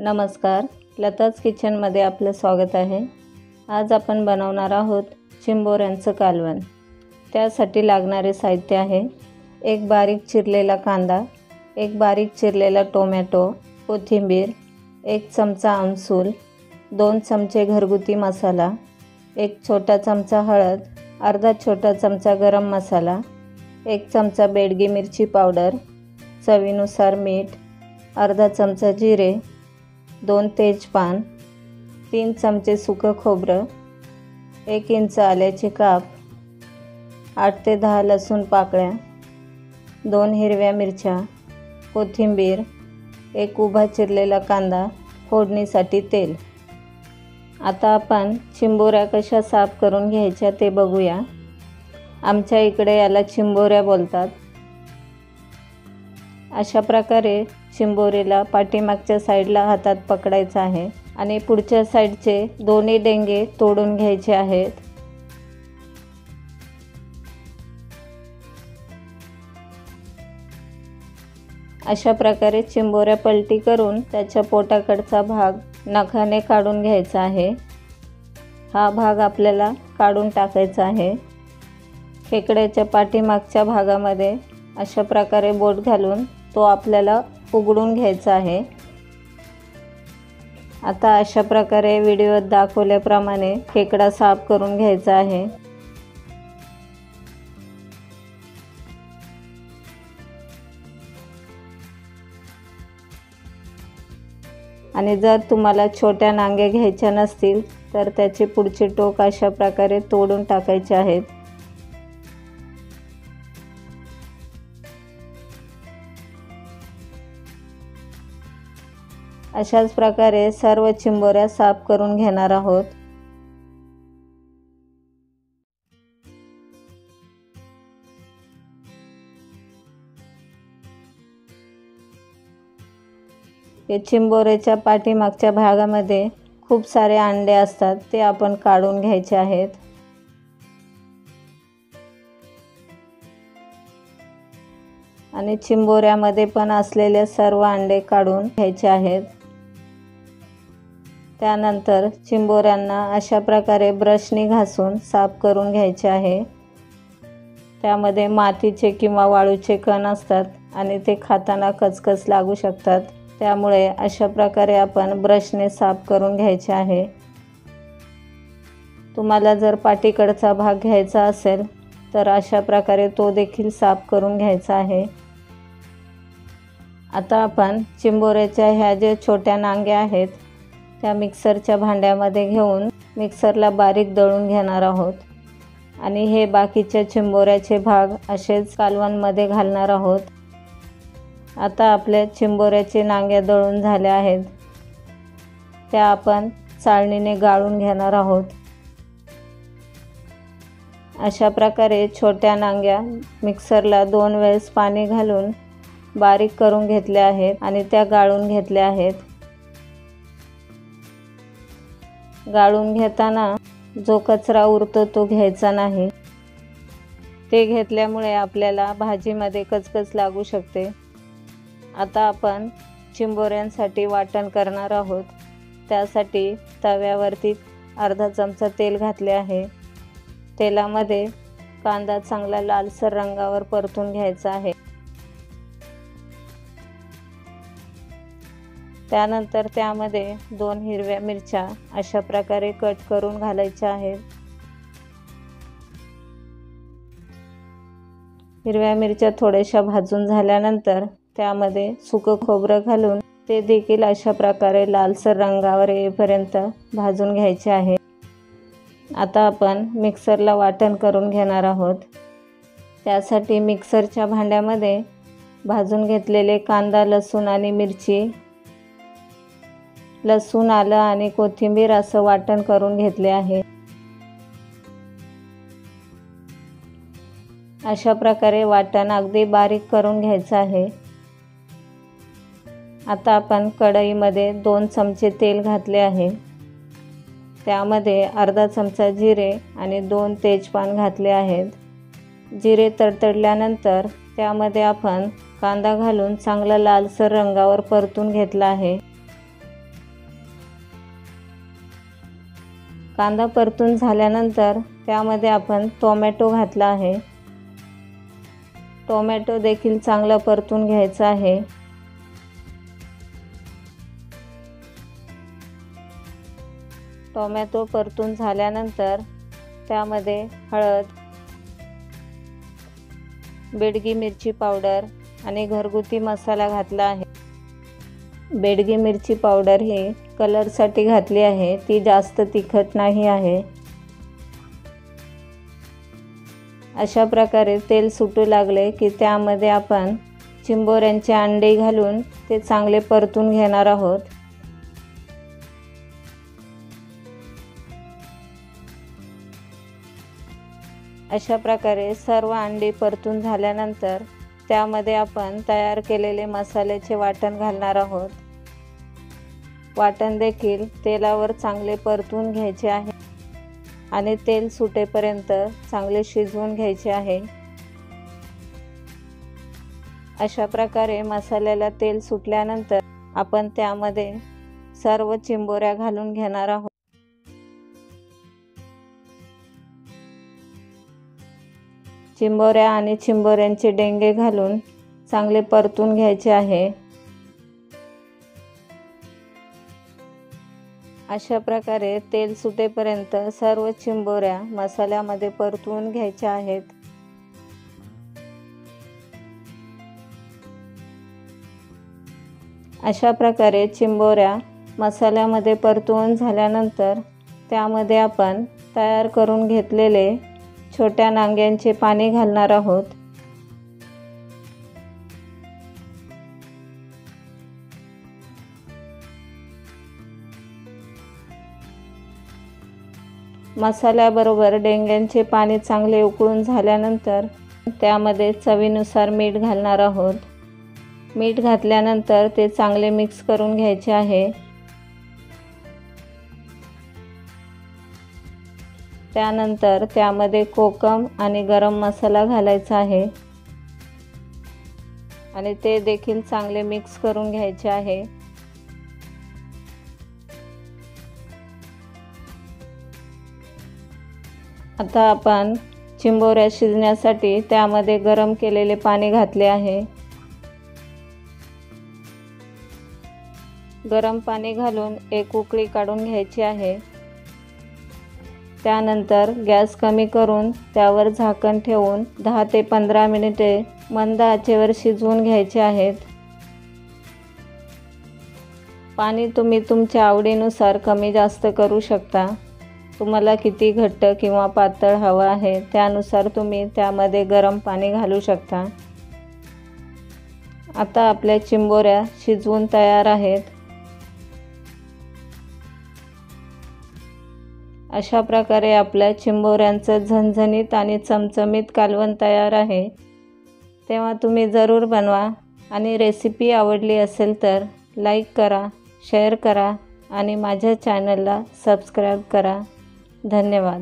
नमस्कार, लताज किचनमध्ये आपलं स्वागत आहे। आज आपण बनवणार आहोत चिंबोऱ्यांचं कालवण। त्यासाठी लागणारे साहित्य आहे: एक बारीक चिरलेला कांदा, एक बारीक चिरलेला टोमॅटो, कोथिंबीर, एक चमचा आमसूल, 2 चमचे घरगुती मसाला, एक छोटा चमचा हळद, अर्धा छोटा चमचा गरम मसाला, 1 चमचा बेडगी मिरची पावडर, चवीनुसार मीठ, अर्धा चमचा जिरे, 2 तेजपान, 3 चमचे सुकं खोबरं, 1 इंच आल्याचे काप, 8 ते 10 लसूण पाकळ्या, 2 हिरव्या मिरच्या, कोथिंबीर, 1 उभा चिरलेला कांदा, फोडणीसाठी तेल। आता आपण चिंबोऱ्या कशा साफ करून घ्यायच्या ते बघूया। आमच्या इकडे याला चिंबोऱ्या बोलतात। अशा प्रकारे चिंबोरीला पाठीमागच्या साईडला हातात पकडायचं आहे आणि पुढच्या साईडचे दोन्ही डेंगे तोडून घ्यायचे आहेत। अशा प्रकारे चिंबोऱ्या पलटी करून त्याच्या पोटाकडचा भाग नखाने काढून घ्यायचा आहे। हा भाग आपल्याला काढून टाकायचा आहे। खेकड्याच्या पाठीमागच्या भागामध्ये अशा प्रकारे बोट घालून तो आपल्याला उघडून घ्यायचा आहे। आता अशा प्रकारे व्हिडिओत दाखवल्याप्रमाणे खेकडा साफ करून घ्यायचा आहे। आणि जर तुम्हाला छोट्या नांग्या घ्यायच्या नसतील तर त्याचे पुढचे टोक अशा प्रकारे तोडून टाकायचे आहेत। अशाच प्रकारे सर्व चिंबोऱ्या साफ करून घेणार आहोत। हे चिंबोऱ्याच्या पाठीमागच्या भागामध्ये खूप सारे अंडे असतात, ते आपण काढून घ्यायचे आहेत। आणि चिंबोऱ्यामध्ये पण असलेले सर्व अंडे काढून घ्यायचे आहेत। त्यानंतर चिंबोऱ्यांना अशा प्रकारे ब्रशनी घासून साफ करून घ्यायचे आहे। त्यामध्ये मातीचे किंवा वाळूचे कण असतात आणि ते खाताना कचकच लागू शकतात, त्यामुळे अशा प्रकारे आपण ब्रशने साफ करून घ्यायचे आहे। तुम्हाला जर पाठीकडचा भाग घ्यायचा असेल तर अशा प्रकारे तो देखील साफ करून घ्यायचा आहे। आता आपण चिंबोऱ्याच्या ह्या ज्या छोट्या नांग्या आहेत त्या मिक्सरच्या भांड्यामध्ये घेऊन मिक्सरला बारीक दळून घेणार आहोत आणि हे बाकीच्या चिंबोऱ्याचे भाग असेच कालवणमध्ये घालणार आहोत। आता आपल्या चिंबोऱ्याचे नांग्या दळून झाल्या आहेत, त्या आपण चाळणीने गाळून घेणार आहोत। अशा प्रकारे छोट्या नांग्या मिक्सरला 2 वेळेस पाणी घालून बारीक करून घेतल्या आहेत आणि त्या गाळून घेतल्या आहेत। गाळून घेताना जो कचरा उरतो तो घ्यायचा नाही, ते घेतल्यामुळे आपल्याला भाजीमध्ये कचकच लागू शकते। आता आपण चिंबोऱ्यांसाठी वाटण करणार आहोत। त्यासाठी तव्यावरती अर्धा चमचा तेल घातले आहे। तेलामध्ये कांदा चांगला लालसर रंगावर परतून घ्यायचा आहे। त्यानंतर त्यामध्ये 2 हिरव्या मिरच्या अशा प्रकारे कट करून घालायच्या आहेत। हिरव्या मिरच्या थोड्याशा भाजून झाल्यानंतर त्यामध्ये सुकं खोबरं घालून ते देखील अशा प्रकारे लालसर रंगावर येईपर्यंत भाजून घ्यायचे आहे। आता आपण मिक्सरला वाटण करून घेणार आहोत। त्यासाठी मिक्सरच्या भांड्यामध्ये भाजून घेतलेले कांदा, लसूण आणि मिरची, लसूण, आलं आणि कोथिंबीर असं वाटण करून घेतले आहे। अशा प्रकारे वाटण अगदी बारीक करून घ्यायचं आहे। आता आपण कढईमध्ये 2 चमचे तेल घातले आहे। त्यामध्ये अर्धा चमचा जिरे आणि 2 तेजपान घातले आहेत। जिरे तडतडल्यानंतर त्यामध्ये आपण कांदा घालून चांगला लालसर रंगावर परतून घेतला आहे। कांदा परतून झाल्यानंतर त्यामध्ये आपण टोमॅटो घातला आहे। टोमॅटो देखील चांगला परतून घ्यायचा आहे। टोमॅटो परतून झाल्यानंतर त्यामध्ये हळद, बेडगी मिरची पावडर आणि घरगुती मसाला घातला आहे। बेडगी मिरची पावडर ही कलरसाठी घातली आहे, ती जास्त तिखट नाही आहे। अशा प्रकारे तेल सुटू लागले की त्यामध्ये आपण चिंबोऱ्यांचे अंडे घालून ते चांगले परतून घेणार आहोत। अशा प्रकारे सर्व अंडे परतून झाल्यानंतर त्यामध्ये आपण तयार केलेले मसाल्याचे वाटण घालणार आहोत। वाटण देखील तेलावर चांगले परतून घ्यायचे आहे आणि तेल सुटेपर्यंत चांगले शिजवून घ्यायचे आहे। अशा प्रकारे मसाल्याला तेल सुटल्यानंतर आपण त्यामध्ये सर्व चिंबोऱ्या घालून घेणार आहोत। चिंबोऱ्या आणि चिंबोऱ्यांचे डेंगे घालून चांगले परतून घ्यायचे आहे। अशा प्रकारे तेल सुटेपर्यंत सर्व चिंबोऱ्या मसाल्यामध्ये परतून घ्यायच्या आहेत। अशा प्रकारे चिंबोऱ्या मसाल्यामध्ये परतून झाल्यानंतर त्यामध्ये आपण तयार करून घेतलेले छोट्या नांग्यांचे पाणी घालणार आहोत। मसाल्याबरोबर डेंग्यांचे पाणी चांगले उकळून झाल्यानंतर त्यामध्ये चवीनुसार मीठ घालणार आहोत। मीठ घातल्यानंतर ते चांगले मिक्स करून घ्यायचे आहे। त्यानंतर त्यामध्ये कोकम आणि गरम मसाला घालायचा आहे आणि ते देखील चांगले मिक्स करून घ्यायचे आहे। आता आपण चिंबोऱ्या शिजण्यासाठी त्यामध्ये गरम केलेले पाणी घातले आहे। गरम पाणी घालून एक उकळी काढून घ्यायची आहे। त्यानंतर गॅस कमी करून त्यावर झाकण ठेवून 10 ते 15 मिनिटे मंद आचेवर शिजवून घ्यायचे आहेत। पाणी तुम्ही तुमच्या आवडीनुसार कमी जास्त करू शकता। तुम्हाला किती घट्ट किंवा पातळ हवं आहे त्यानुसार तुम्ही त्यामध्ये गरम पाणी घालू शकता। आता आपल्या चिंबोऱ्या शिजवून तयार आहेत। अशा प्रकारे आपल्या चिंबोऱ्यांचं झणझणीत आणि चमचमीत कालवण तयार आहे। तेव्हा तुम्ही जरूर बनवा आणि रेसिपी आवडली असेल तर लाईक करा, शेअर करा आणि माझ्या चॅनलला सबस्क्राईब करा। धन्यवाद।